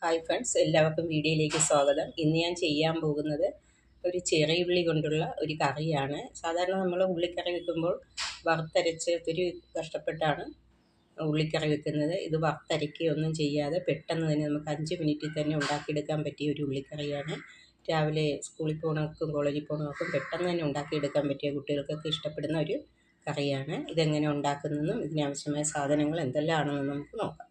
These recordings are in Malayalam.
ഹായ് ഫ്രണ്ട്സ്, എല്ലാവർക്കും വീഡിയോയിലേക്ക് സ്വാഗതം. ഇന്ന് ഞാൻ ചെയ്യാൻ പോകുന്നത് ഒരു ചെറിയുള്ളി കൊണ്ടുള്ള ഒരു കറിയാണ്. സാധാരണ നമ്മൾ ഉള്ളിക്കറി വെക്കുമ്പോൾ വറുത്തരച്ച് ഒത്തിരി കഷ്ടപ്പെട്ടാണ് ഉള്ളിക്കറി വെക്കുന്നത്. ഇത് വറുത്തരയ്ക്കുകയൊന്നും ചെയ്യാതെ പെട്ടെന്ന് തന്നെ നമുക്ക് 5 മിനിറ്റിൽ തന്നെ ഉണ്ടാക്കിയെടുക്കാൻ പറ്റിയ ഒരു ഉള്ളിക്കറിയാണ്. രാവിലെ സ്കൂളിൽ പോകണവർക്കും കോളേജിൽ പോകണവർക്കും പെട്ടെന്ന് തന്നെ ഉണ്ടാക്കിയെടുക്കാൻ പറ്റിയ, കുട്ടികൾക്കൊക്കെ ഇഷ്ടപ്പെടുന്ന ഒരു കറിയാണ്. ഇതെങ്ങനെ ഉണ്ടാക്കുന്നതെന്നും ഇതിനാവശ്യമായ സാധനങ്ങൾ എന്തെല്ലാമാണെന്നും നമുക്ക് നോക്കാം.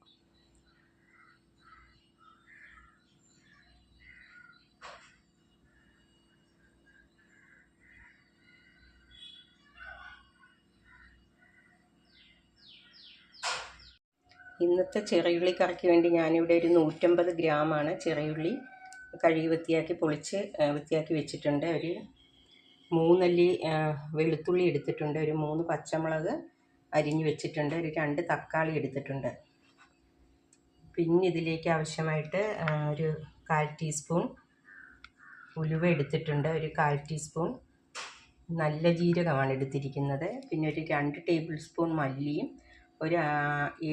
ഇന്നത്തെ ചെറിയുള്ളി കറിക്ക് വേണ്ടി ഞാനിവിടെ ഒരു 150 ഗ്രാമാണ് ചെറിയുള്ളി കഴുകി വൃത്തിയാക്കി വെച്ചിട്ടുണ്ട്. ഒരു 3 അല്ലി വെളുത്തുള്ളി എടുത്തിട്ടുണ്ട്. ഒരു 3 പച്ചമുളക് അരിഞ്ഞ് വെച്ചിട്ടുണ്ട്. ഒരു 2 തക്കാളി എടുത്തിട്ടുണ്ട്. പിന്നെ ഇതിലേക്ക് ആവശ്യമായിട്ട് ഒരു 1/4 ടീസ്പൂൺ ഉലുവ എടുത്തിട്ടുണ്ട്. ഒരു 1/4 ടീസ്പൂൺ നല്ല ജീരകമാണ് എടുത്തിരിക്കുന്നത്. പിന്നെ ഒരു 2 ടേബിൾ സ്പൂൺ മല്ലിയും ഒരു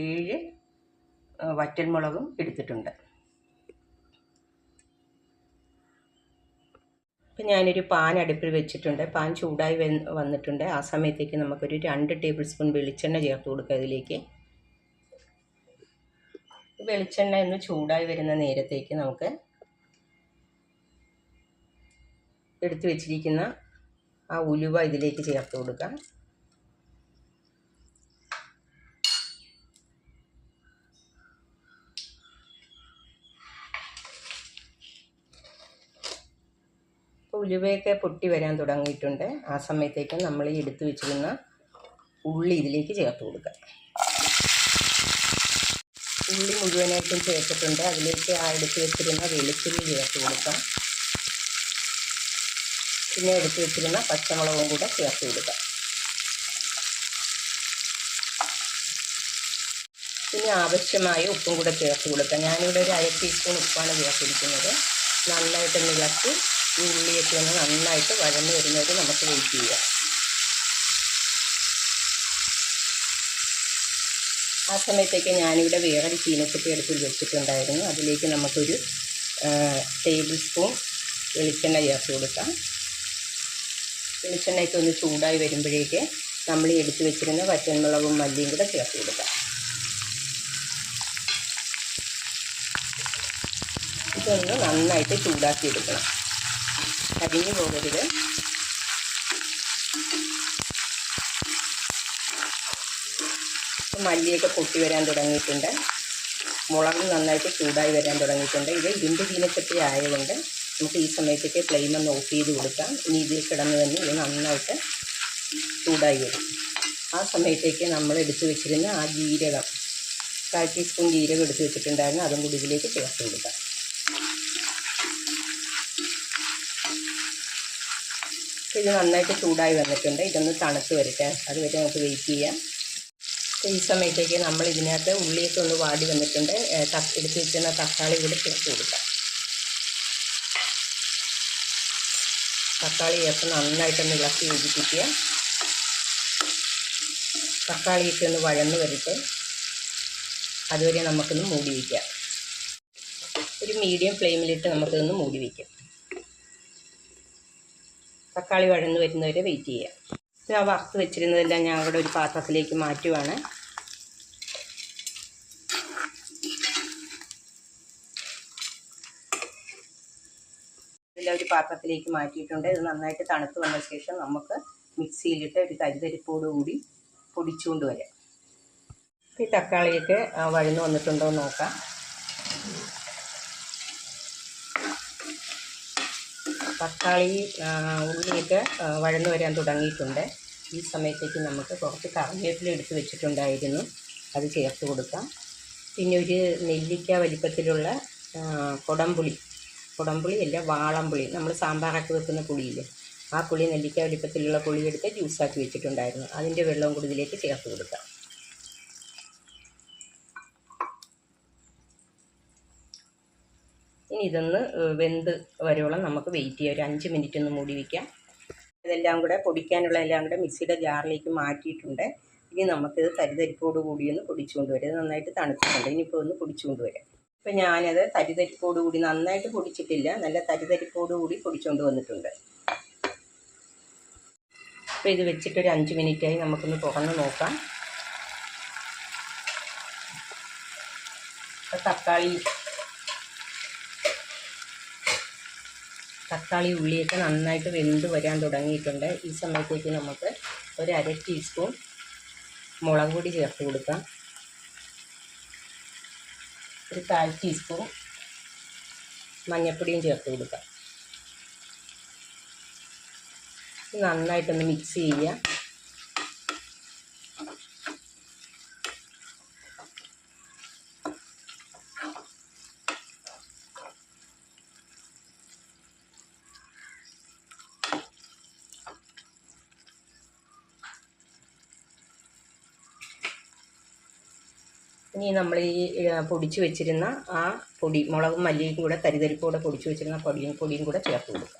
7 വറ്റൽമുളകും എടുത്തിട്ടുണ്ട്. ഇപ്പം ഞാനൊരു പാൻ അടുപ്പിൽ വെച്ചിട്ടുണ്ട്. പാൻ ചൂടായി വന്നിട്ടുണ്ട്. ആ സമയത്തേക്ക് നമുക്കൊരു 2 ടേബിൾ സ്പൂൺ വെളിച്ചെണ്ണ ചേർത്ത് കൊടുക്കുക. ഇതിലേക്ക് വെളിച്ചെണ്ണ ഒന്ന് ചൂടായി വരുന്ന നേരത്തേക്ക് നമുക്ക് എടുത്തു വെച്ചിരിക്കുന്ന ആ ഉലുവ ഇതിലേക്ക് ചേർത്ത് കൊടുക്കാം. ഉലുവയൊക്കെ പൊട്ടി വരാൻ തുടങ്ങിയിട്ടുണ്ട്. ആ സമയത്തേക്ക് നമ്മൾ ഈ എടുത്തു വെച്ചിരുന്ന ഉള്ളി ഇതിലേക്ക് ചേർത്ത് കൊടുക്കാം. ഉള്ളി മുഴുവനായിട്ടും ചേർത്തിട്ടുണ്ട്. അതിലേക്ക് ആ എടുത്തു വെച്ചിരുന്ന വെളുത്തുള്ളി ചേർത്ത് കൊടുക്കാം. പിന്നെ എടുത്തു വെച്ചിരുന്ന പച്ചമുളകും കൂടെ ചേർത്ത് കൊടുക്കാം. പിന്നെ ആവശ്യമായ ഉപ്പും കൂടെ ചേർത്ത് കൊടുക്കാം. ഞാനിവിടെ ഒരു 1/2 ടീസ്പൂൺ ഉപ്പാണ് ചേർത്തിരിക്കുന്നത്. നന്നായിട്ട് ഇളക്കി ഈ ഉള്ളിയൊക്കെ ഒന്ന് നന്നായിട്ട് വഴന്ന് വരുന്നവരെ നമുക്ക് വെയിറ്റ് ചെയ്യാം. ആ സമയത്തേക്ക് ഞാനിവിടെ വേറൊരു ചീനച്ചട്ടി അടുപ്പിൽ വെച്ചിട്ടുണ്ടായിരുന്നു. അതിലേക്ക് നമുക്കൊരു ടേബിൾ സ്പൂൺ വെളിച്ചെണ്ണ ചേർത്ത് കൊടുക്കാം. വെളിച്ചെണ്ണയൊക്കെ ഒന്ന് ചൂടായി വരുമ്പോഴേക്ക് നമ്മൾ എടുത്ത് വെച്ചിരുന്ന വറ്റൽമുളകും മല്ലിയും കൂടെ ചേർത്ത് കൊടുക്കാം. ഇതൊന്ന് നന്നായിട്ട് ചൂടാക്കി എടുക്കണം. കരിഞ്ഞു പോകരുത്. മല്ലിയൊക്കെ പൊട്ടി വരാൻ തുടങ്ങിയിട്ടുണ്ട്. മുളക് നന്നായിട്ട് ചൂടായി വരാൻ തുടങ്ങിയിട്ടുണ്ട്. ഇത് ഇരുമ്പ് ചീനച്ചട്ടി ആയതുകൊണ്ട് നമുക്ക് ഈ സമയത്തേക്ക് ഫ്ലെയിം ഒന്ന് ഓഫ് ചെയ്ത് കൊടുക്കാം. ഇനി ഇതിൽ കിടന്ന് തന്നെ ഇത് നന്നായിട്ട് ചൂടായി വരും. ആ സമയത്തേക്ക് നമ്മൾ എടുത്തു വെച്ചിരുന്ന ആ ജീരകം, 1/4 ടീസ്പൂൺ ജീരകം എടുത്ത് വെച്ചിട്ടുണ്ടായിരുന്നു. അതും കൂടി ഇതിലേക്ക് ചേർത്ത് കൊടുക്കാം. ഇത് നന്നായിട്ട് ചൂടായി വന്നിട്ടുണ്ട്. ഇതൊന്ന് തണുത്ത് വരട്ടെ. അതുവരെ നമുക്ക് വെയിറ്റ് ചെയ്യാം. ഈ സമയത്തേക്ക് നമ്മൾ ഇതിനകത്ത് ഉള്ളിയൊക്കെ ഒന്ന് വാടി വന്നിട്ടുണ്ട്. എടുത്ത് വെച്ചിരുന്ന തക്കാളി കൂടി ചേർത്ത് കൊടുക്കാം. തക്കാളി ചേർത്ത് നന്നായിട്ടൊന്ന് ഇളക്കി യോജിപ്പിക്കുക. തക്കാളിയൊക്കെ ഒന്ന് വഴന്ന് വരട്ടെ. അതുവരെ നമുക്കൊന്ന് മൂടി വയ്ക്കാം. ഒരു മീഡിയം ഫ്ലെയിമിലിട്ട് നമുക്കിതൊന്ന് മൂടി വയ്ക്കാം. തക്കാളി വഴന്ന് വരുന്നവരെ വെയിറ്റ് ചെയ്യാം. ഇത് ആ വറുത്ത് വെച്ചിരുന്നതെല്ലാം ഞാൻ അവിടെ ഒരു പാത്രത്തിലേക്ക് മാറ്റുവാണ്. ഇതെല്ലാം ഒരു പാത്രത്തിലേക്ക് മാറ്റിയിട്ടുണ്ട്. ഇത് നന്നായിട്ട് തണുത്ത് വന്ന ശേഷം നമുക്ക് മിക്സിയിലിട്ട് ഒരു തരിതരിപ്പോടുകൂടി പൊടിച്ചുകൊണ്ട് വരാം. ഈ തക്കാളിയൊക്കെ വഴന്ന് വന്നിട്ടുണ്ടോ എന്ന് നോക്കാം. തക്കാളി ഉള്ളിയൊക്കെ വഴന്ന് വരാൻ തുടങ്ങിയിട്ടുണ്ട്. ഈ സമയത്തേക്ക് നമുക്ക് കുറച്ച് കറിവേപ്പില എടുത്ത് വെച്ചിട്ടുണ്ടായിരുന്നു. അത് ചേർത്ത് കൊടുക്കാം. പിന്നെ ഒരു നെല്ലിക്ക വലിപ്പത്തിലുള്ള കുടംപുളി അല്ല, വാളംപുളി, നമ്മൾ സാമ്പാറൊക്കെ വെക്കുന്ന പുളിയില്ലേ, ആ പുളി, നെല്ലിക്ക വലിപ്പത്തിലുള്ള പുളി എടുത്ത് ജ്യൂസാക്കി വെച്ചിട്ടുണ്ടായിരുന്നു. അതിൻ്റെ വെള്ളവും കൂടി ഇതിലേക്ക് ചേർത്ത് കൊടുക്കാം. ഇനി ഇതൊന്ന് വെന്ത് വരുവോളം നമുക്ക് വെയിറ്റ് ചെയ്യാം. ഒരു 5 മിനിറ്റ് ഒന്ന് മൂടി വയ്ക്കാം. ഇതെല്ലാം കൂടെ പൊടിക്കാനുള്ള എല്ലാം കൂടെ മിക്സിയുടെ ജാറിലേക്ക് മാറ്റിയിട്ടുണ്ട്. ഇനി നമുക്കിത് തരിതരിപ്പോട് കൂടി ഒന്ന് പൊടിച്ചുകൊണ്ട് വരാം. ഇത് നന്നായിട്ട് തണുത്തിട്ടുണ്ട്. ഇനിയിപ്പോൾ ഒന്ന് പൊടിച്ചുകൊണ്ട് വരാം. ഇപ്പം ഞാനത് തരിതരിപ്പോടുകൂടി നന്നായിട്ട് പൊടിച്ചിട്ടില്ല, നല്ല തരിതരിപ്പോടുകൂടി പൊടിച്ചുകൊണ്ട് വന്നിട്ടുണ്ട്. അപ്പോൾ ഇത് വെച്ചിട്ടൊരു 5 മിനിറ്റായി. നമുക്കൊന്ന് തുറന്ന് നോക്കാം. തക്കാളി ഉള്ളിയൊക്കെ നന്നായിട്ട് വെന്ത് വരാൻ തുടങ്ങിയിട്ടുണ്ട്. ഈ സമയത്തേക്ക് നമുക്ക് ഒരു 1/2 ടീസ്പൂൺ മുളക് പൊടി ചേർത്ത് കൊടുക്കാം. ഒരു 1/4 ടീസ്പൂൺ മഞ്ഞൾപ്പൊടിയും ചേർത്ത് കൊടുക്കാം. നന്നായിട്ടൊന്ന് മിക്സ് ചെയ്യുക. ഇനി നമ്മൾ ഈ പൊടിച്ച് വെച്ചിരുന്ന ആ പൊടി, മുളകും മല്ലിയും കൂടെ തരിതരിപ്പോടെ പൊടിച്ച് വെച്ചിരുന്ന പൊടിയും കൂടെ ചേർത്ത് കൊടുക്കുക.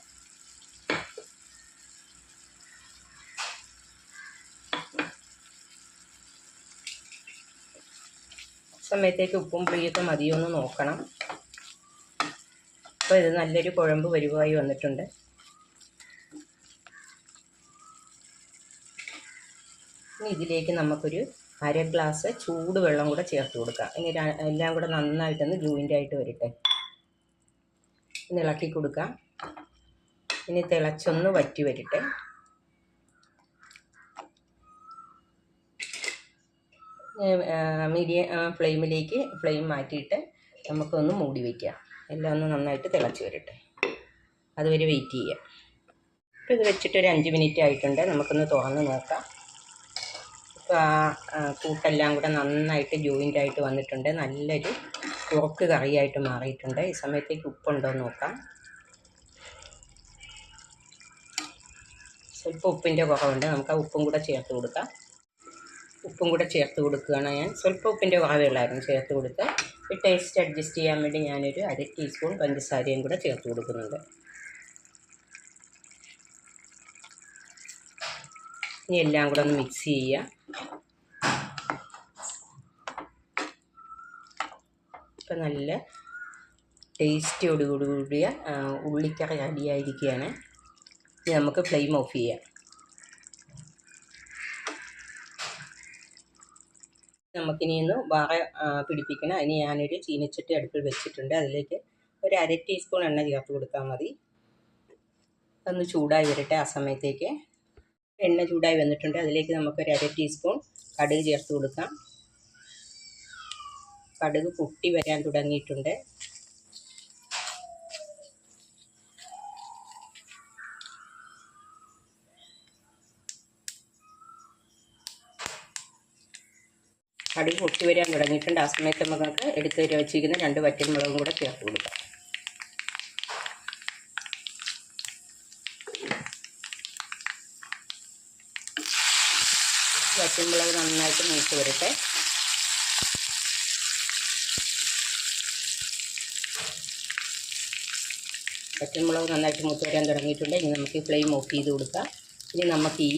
സമയത്തേക്ക് ഉപ്പും പുളിയൊക്കെ മതിയോ എന്ന് നോക്കണം. അപ്പോൾ ഇത് നല്ലൊരു കുഴമ്പ് വരുവായി വന്നിട്ടുണ്ട്. ഇനി ഇതിലേക്ക് നമുക്കൊരു 1/2 ഗ്ലാസ് ചൂട് വെള്ളം കൂടെ ചേർത്ത് കൊടുക്കാം. ഇനി എല്ലാം കൂടെ നന്നായിട്ടൊന്ന് ജോയിൻ്റായിട്ട് വരട്ടെ. ഇനി ഇളക്കി കൊടുക്കാം. ഇനി തിളച്ചൊന്ന് വറ്റി വരട്ടെ. ഫ്ലെയിം മാറ്റിയിട്ട് നമുക്കൊന്ന് മൂടി വയ്ക്കാം. എല്ലാം ഒന്ന് നന്നായിട്ട് തിളച്ച് വരട്ടെ. അതുവരെ വെയിറ്റ് ചെയ്യാം. ഇപ്പോൾ ഇത് വെച്ചിട്ടൊരു 5 മിനിറ്റ് ആയിട്ടുണ്ട്. നമുക്കൊന്ന് തുറന്ന് നോക്കാം. ഇപ്പോൾ ആ കൂട്ടെല്ലാം കൂടെ നന്നായിട്ട് ജോയിൻ്റായിട്ട് വന്നിട്ടുണ്ട്. നല്ലൊരു കുറുക്ക് കറിയായിട്ട് മാറിയിട്ടുണ്ട്. ഈ സമയത്തേക്ക് ഉപ്പുണ്ടോ എന്ന് നോക്കാം. സ്വല്പം ഉപ്പിൻ്റെ കുറവുണ്ട്. നമുക്ക് ആ ഉപ്പും കൂടെ ചേർത്ത് കൊടുക്കാം. ഉപ്പും കൂടെ ചേർത്ത് കൊടുക്കുകയാണ് ഞാൻ. സ്വല്പം ഉപ്പിൻ്റെ കുറവുള്ളായിരുന്നു ചേർത്ത് കൊടുത്ത്. ഈ ടേസ്റ്റ് അഡ്ജസ്റ്റ് ചെയ്യാൻ വേണ്ടി ഞാനൊരു 1/2 ടീസ്പൂൺ പഞ്ചസാരയും കൂടെ ചേർത്ത് കൊടുക്കുന്നുണ്ട്. ഇനി എല്ലാം കൂടെ ഒന്ന് മിക്സ് ചെയ്യുക. ഇപ്പം നല്ല ടേസ്റ്റോടുകൂടിയ ഉള്ളിക്കറി റെഡിയായിരിക്കുകയാണ്. ഇനി നമുക്ക് ഫ്ലെയിം ഓഫ് ചെയ്യാം. നമുക്കിനി ഒന്ന് വാറ പിടിപ്പിക്കണം. അതിന് ഞാനൊരു ചീനച്ചട്ടി അടുപ്പിൽ വെച്ചിട്ടുണ്ട്. അതിലേക്ക് ഒരു 1/2 ടീസ്പൂൺ എണ്ണ ചേർത്ത് കൊടുത്താൽ മതി. അതൊന്ന് ചൂടായി വരട്ടെ. ആ സമയത്തേക്ക് എണ്ണ ചൂടായി വന്നിട്ടുണ്ട്. അതിലേക്ക് നമുക്കൊരു 1/2 ടീസ്പൂൺ കടുക് ചേർത്ത് കൊടുക്കാം. കടുക് പൊട്ടി വരാൻ തുടങ്ങിയിട്ടുണ്ട്. കടുക് പൊട്ടി വരാൻ തുടങ്ങിയിട്ടുണ്ട്. ആ സമയത്ത് നമുക്ക് എടുത്ത് വെച്ചിരിക്കുന്ന 2 വറ്റൽമുളകും കൂടെ ചേർത്ത് കൊടുക്കാം. വറ്റൽമുളക് നന്നായിട്ട് മൂത്ത് വരട്ടെ. വറ്റൽമുളക് നന്നായിട്ട് മൂത്ത് വരാൻ തുടങ്ങിയിട്ടുണ്ട്. ഇനി നമുക്ക് ഈ ഫ്ലെയിം ഓഫ് ചെയ്ത് കൊടുക്കാം. ഇനി നമുക്ക് ഈ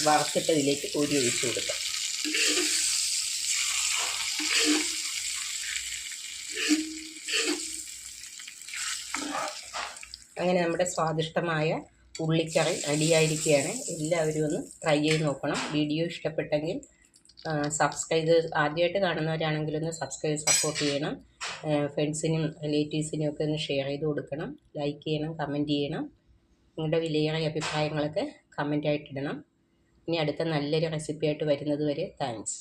വറുത്തിട്ടതിലേക്ക് കോരി ഒഴിച്ച് കൊടുക്കാം. അങ്ങനെ നമ്മുടെ സ്വാദിഷ്ടമായ ഉള്ളിക്കറി റെഡിയായിരിക്കുകയാണ്. എല്ലാവരും ഒന്ന് ട്രൈ ചെയ്ത് നോക്കണം. വീഡിയോ ഇഷ്ടപ്പെട്ടെങ്കിൽ സബ്സ്ക്രൈബ്, ആദ്യമായിട്ട് കാണുന്നവരാണെങ്കിലൊന്ന് സബ്സ്ക്രൈബ് സപ്പോർട്ട് ചെയ്യണം. ഫ്രണ്ട്സിനും റിലേറ്റീവ്സിനും ഒക്കെ ഒന്ന് ഷെയർ ചെയ്ത് കൊടുക്കണം. ലൈക്ക് ചെയ്യണം, കമൻറ്റ് ചെയ്യണം. നിങ്ങളുടെ വിലയേറിയ അഭിപ്രായങ്ങളൊക്കെ കമൻറ്റായിട്ടിടണം. ഇനി അടുത്ത നല്ലൊരു റെസിപ്പിയായിട്ട് വരുന്നത് വരെ താങ്ക്സ്.